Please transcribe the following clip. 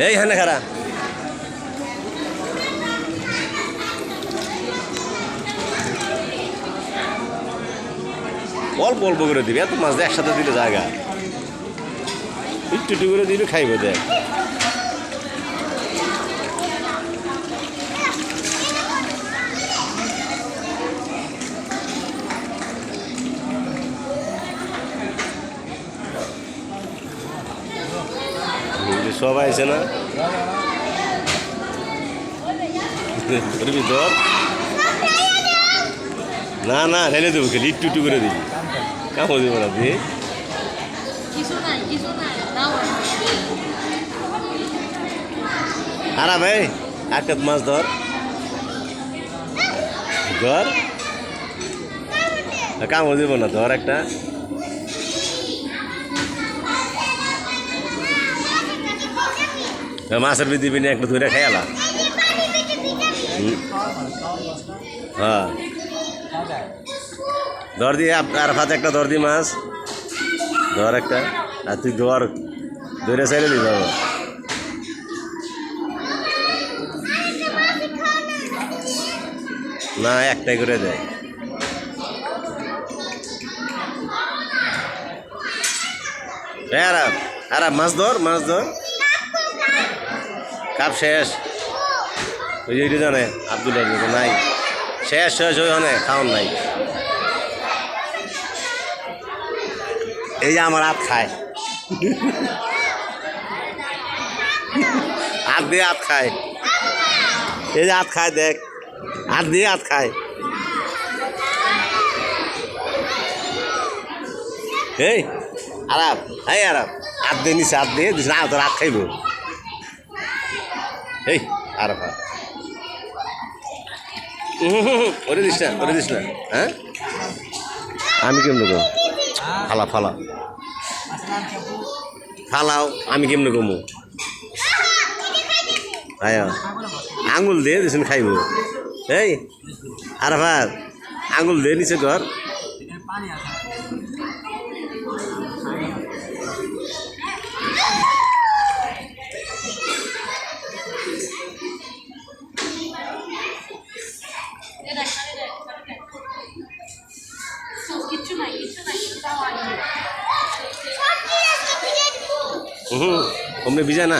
এইখানে খারা অল্প অল্প করে দিবি, এত মাছ একসাথে দিলে জায়গা একটু একটু করে দিবি, খাইব দেখ। সব আইছে না ধর না না ঢেলে দেবো, খেলি একটু একটু করে দিবি, কামড় দিব না দিয়ে। আরা ভাই একটা মাছ ধর ধর, কামড় দিব না, ধর একটা। মাছের বি দিবি না, একটু ধরে খাইলা। হ্যাঁ ধর দিয়ে আর হাতে একটা ধর দি মাছ, ধর একটা, আর তুই ধর ধরে চাইলে দি ধর। না একটাই করে দেয়। আরাম আরাম মাছ ধর, মাছ ধর। কাপ শেষ, ওই যে জানে আব্দুল নাই, শেষ শেষ ওইখানে খাওয়ান নাই। এই যে আমার হাত খায়, হাত দিয়ে হাত খায়, এই যে হাত খায় দেখ, হাত দিয়ে হাত খায়। এই আরাম, এই আরাম হাত দিয়ে নিচে, হাত দিয়ে দিস না, তোর হাত খাইব। এই আরাম ওরে দিস না, ওরে দিস না। হ্যাঁ আমি কেমন কম ফালা ফালা ফালাও, আমি কেমন কমু। আঙুল দিয়ে দিস খাইব। এই আরাফাত আঙুল দিয়ে নিচে কর। অমনি ভিজা না।